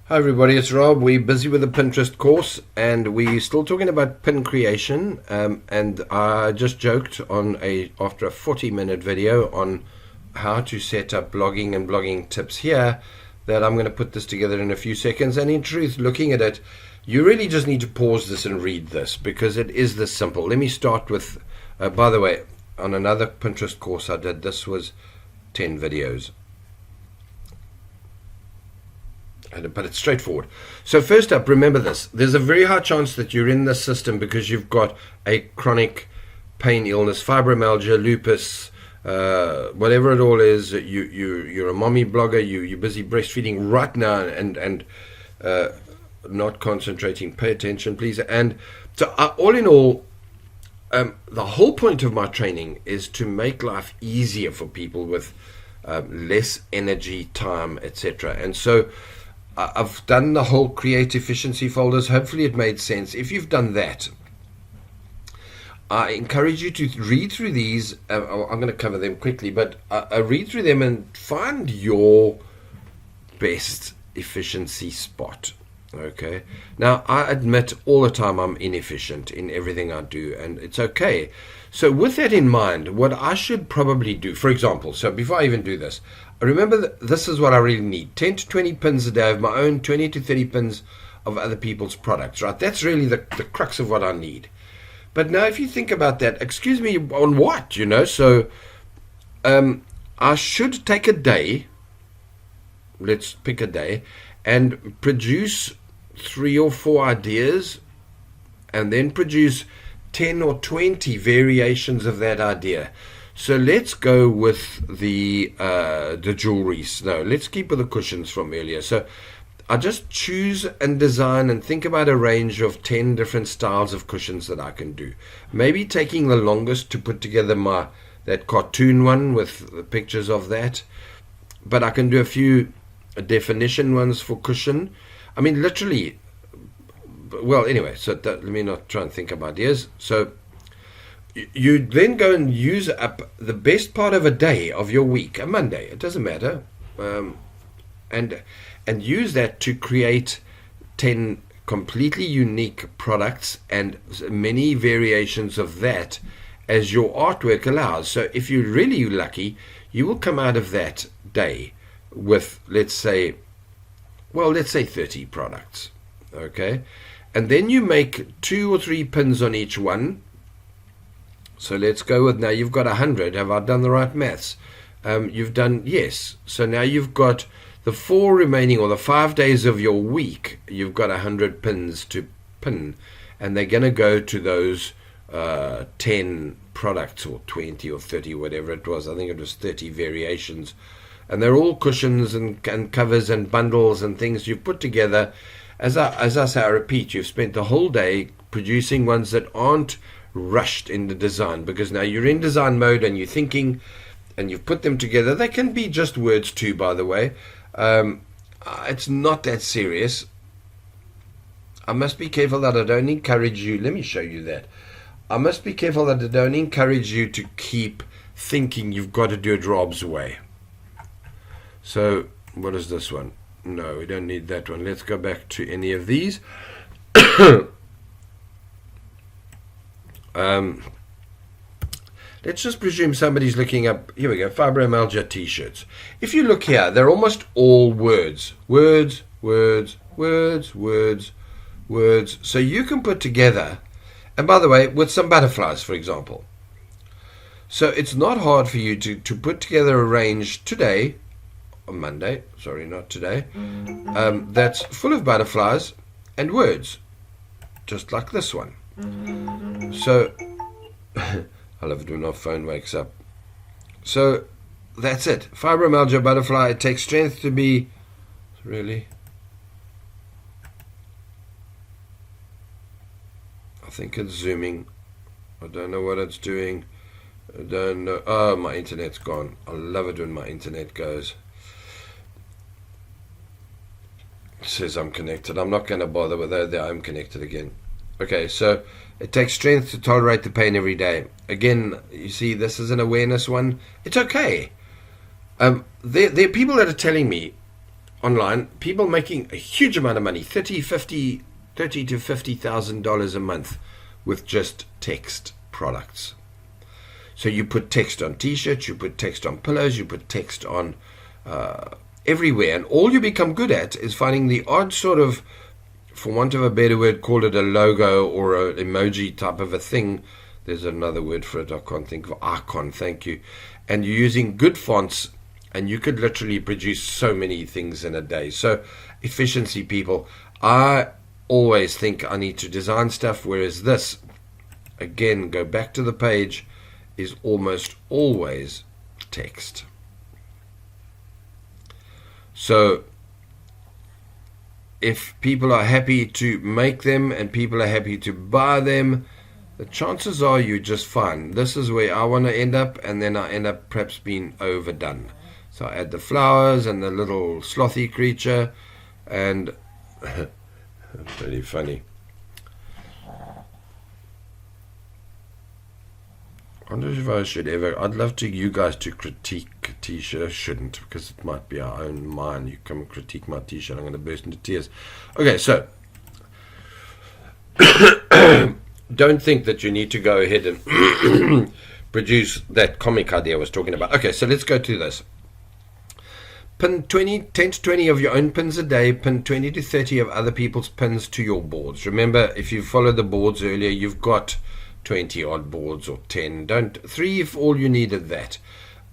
Hi everybody, it's Rob. We're busy with the Pinterest course and we're still talking about pin creation. And I just joked after a 40-minute video on how to set up blogging and blogging tips here that I'm going to put this together in a few seconds. And in truth, looking at it, you really just need to pause this and read this because it is this simple. Let me start with, by the way, on another Pinterest course I did, this was 10 videos. But it's straightforward. So first up, remember this. There's a very high chance that you're in this system because you've got a chronic pain illness, fibromyalgia, lupus, whatever it all is. You're a mommy blogger. You're busy breastfeeding right now and not concentrating. Pay attention, please. And so all in all, the whole point of my training is to make life easier for people with less energy, time, etc. And so I've done the whole create efficiency folders. Hopefully it made sense. If you've done that, I encourage you to read through these. I'm going to cover them quickly, but read through them and find your best efficiency spot. Okay. Now, I admit all the time I'm inefficient in everything I do, and it's okay. So with that in mind, what I should probably do, for example, so before I even do this, remember that this is what I really need. 10 to 20 pins a day of my own, 20 to 30 pins of other people's products, right? That's really the crux of what I need. But now if you think about that, excuse me, on what, So I should take a day, let's pick a day, and produce 3 or 4 ideas and then produce 10 or 20 variations of that idea. So let's go with the jewelry. No, let's keep with the cushions from earlier. So I just choose and design and think about a range of 10 different styles of cushions that I can do. Maybe taking the longest to put together that cartoon one with the pictures of that. But I can do a few definition ones for cushion. I mean, literally. Well, anyway, so let me not try and think of ideas. So you then go and use up the best part of a day of your week, a Monday, it doesn't matter, and use that to create 10 completely unique products and many variations of that as your artwork allows. So if you're really lucky, you will come out of that day with, let's say 30 products, okay? And then you make 2 or 3 pins on each one. So let's go with, now you've got 100. Have I done the right maths? You've done, yes. So now you've got the 4 remaining, or the 5 days of your week, you've got 100 pins to pin. And they're going to go to those 10 products, or 20 or 30, whatever it was. I think it was 30 variations. And they're all cushions and covers and bundles and things you've put together. As I say, I repeat, you've spent the whole day producing ones that aren't rushed in the design, because now you're in design mode and you're thinking and you've put them together. They can be just words too, by the way. It's not that serious. I must be careful that I don't encourage you. Let me show you that. I must be careful that I don't encourage you to keep thinking you've got to do it Rob's way. So what is this one? No, we don't need that one. Let's go back to any of these. Let's just presume somebody's looking up, here we go, fibromyalgia t-shirts. If you look here, they're almost all words. Words, words, words, words, words. So you can put together, and by the way, with some butterflies, for example. So it's not hard for you to put together a range today, on Monday, sorry, not today, that's full of butterflies and words, just like this one. So, I love it when our phone wakes up. So, that's it. Fibromyalgia butterfly, it takes strength to be, really? I think it's zooming. I don't know what it's doing. I don't know. Oh, my internet's gone. I love it when my internet goes. It says I'm connected. I'm not going to bother with that. There, I'm connected again. Okay, so it takes strength to tolerate the pain every day. Again, you see, this is an awareness one. It's okay. There are people that are telling me online, people making a huge amount of money, 30 to $50,000 a month with just text products. So you put text on t-shirts, you put text on pillows, you put text on everywhere, and all you become good at is finding the odd sort of, for want of a better word, call it a logo or an emoji type of a thing. There's another word for it, I can't think of. Icon, thank you. And you're using good fonts, and you could literally produce so many things in a day. So efficiency, people. I always think I need to design stuff, whereas this, again, go back to the page, is almost always text. So if people are happy to make them and people are happy to buy them, the chances are you're just fine. This is where I want to end up, and then I end up perhaps being overdone. So I add the flowers and the little slothy creature, and pretty funny. I wonder if I should ever. I'd love to you guys to critique a t-shirt. I shouldn't, because it might be our own mine. You come and critique my t-shirt, I'm going to burst into tears. Okay, so don't think that you need to go ahead and produce that comic idea I was talking about. Okay, so let's go to this. Pin 10 to 20 of your own pins a day. Pin 20 to 30 of other people's pins to your boards. Remember, if you followed the boards earlier, you've got 20 odd boards, or 10. Don't 3 if all you needed that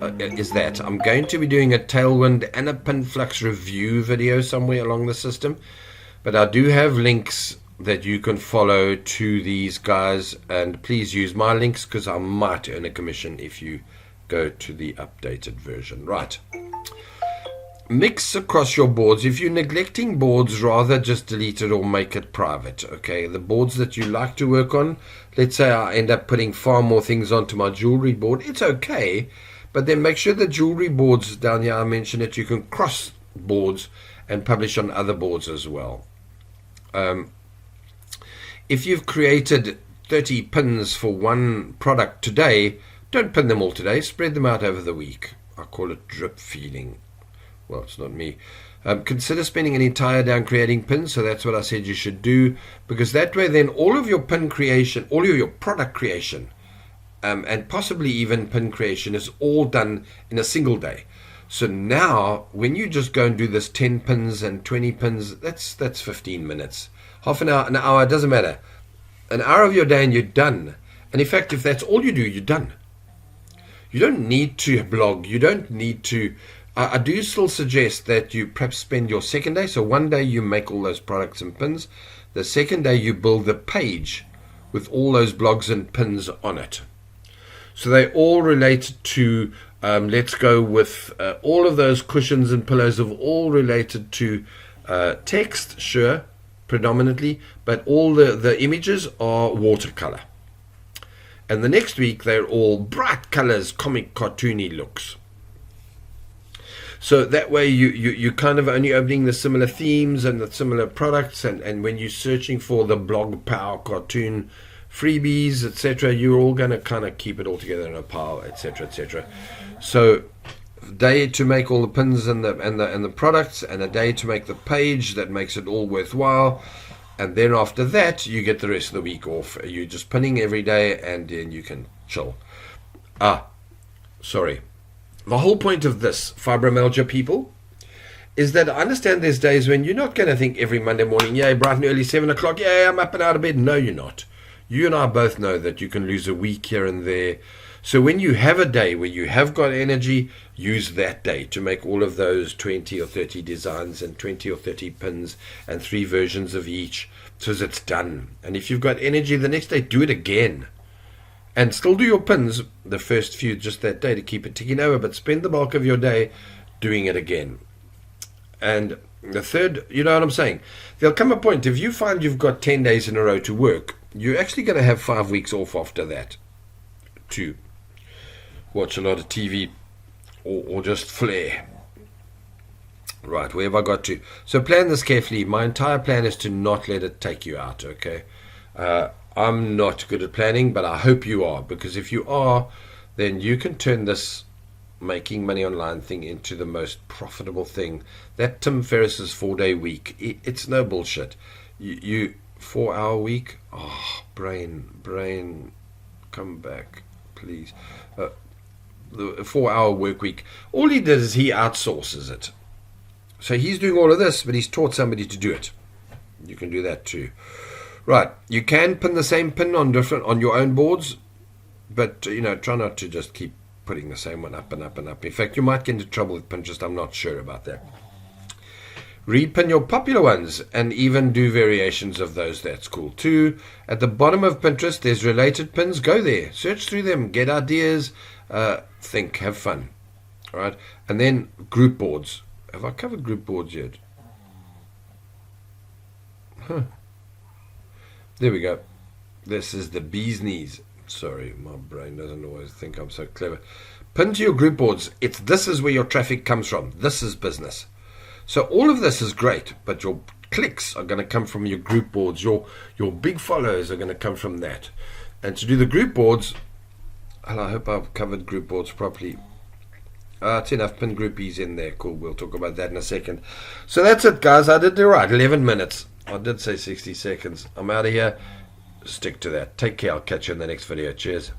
is that. I'm going to be doing a Tailwind and a Pinflux review video somewhere along the system, but I do have links that you can follow to these guys, and please use my links because I might earn a commission if you go to the updated version. Right. Mix across your boards. If you're neglecting boards, rather just delete it or make it private. Okay, the boards that you like to work on, let's say I end up putting far more things onto my jewelry board, it's okay, but then make sure the jewelry boards down here, I mentioned it, you can cross boards and publish on other boards as well. If you've created 30 pins for one product today, don't pin them all today, spread them out over the week. I call it drip feeding. Well, it's not me. Consider spending an entire day on creating pins. So that's what I said you should do, because that way then all of your pin creation, all of your product creation, and possibly even pin creation is all done in a single day. So now when you just go and do this 10 pins and 20 pins, that's 15 minutes. Half an hour, it doesn't matter. An hour of your day and you're done. And in fact, if that's all you do, you're done. You don't need to blog. You don't need to... I do still suggest that you perhaps spend your second day. So one day you make all those products and pins. The second day you build the page with all those blogs and pins on it. So they all relate to, let's go with all of those cushions and pillows have all related to text, sure, predominantly, but all the images are watercolor. And the next week they're all bright colors, comic cartoony looks. So that way you kind of only opening the similar themes and the similar products, and when you're searching for the blog power cartoon freebies, etc., you're all going to kind of keep it all together in a pile, etc., etc. So day to make all the pins and the products, and a day to make the page that makes it all worthwhile, and then after that you get the rest of the week off. You're just pinning every day, and then you can chill. Sorry. The whole point of this, fibromyalgia people, is that I understand there's days when you're not going to think every Monday morning, yay, bright and early, 7 o'clock, yay, I'm up and out of bed. No, you're not. You and I both know that you can lose a week here and there. So when you have a day where you have got energy, use that day to make all of those 20 or 30 designs and 20 or 30 pins and 3 versions of each, so that it's done. And if you've got energy the next day, do it again. And still do your pins, the first few just that day to keep it ticking over, but spend the bulk of your day doing it again. And the third, you know what I'm saying? There'll come a point, if you find you've got 10 days in a row to work, you're actually going to have 5 weeks off after that to watch a lot of TV or just flare. Right, where have I got to? So plan this carefully. My entire plan is to not let it take you out, okay? I'm not good at planning, but I hope you are, because if you are, then you can turn this making money online thing into the most profitable thing. That Tim Ferriss's 4-day week, it's no bullshit. You 4-hour week. Oh, brain, come back, please. The 4-hour work week. All he does is he outsources it. So he's doing all of this, but he's taught somebody to do it. You can do that too. Right, you can pin the same pin on your own boards, but try not to just keep putting the same one up and up and up. In fact, you might get into trouble with Pinterest. I'm not sure about that. Repin your popular ones and even do variations of those. That's cool too. At the bottom of Pinterest, there's related pins. Go there, search through them, get ideas, think, have fun. All right, and then group boards. Have I covered group boards yet? Huh. There we go. This is the bee's knees. Sorry, my brain doesn't always think I'm so clever. Pin to your group boards. This is where your traffic comes from. This is business. So all of this is great, but your clicks are going to come from your group boards. Your big followers are going to come from that. And to do the group boards, and I hope I've covered group boards properly. It's enough. Pin groupies in there. Cool. We'll talk about that in a second. So that's it, guys. I did do right. 11 minutes. I did say 60 seconds. I'm out of here. Stick to that. Take care. I'll catch you in the next video. Cheers.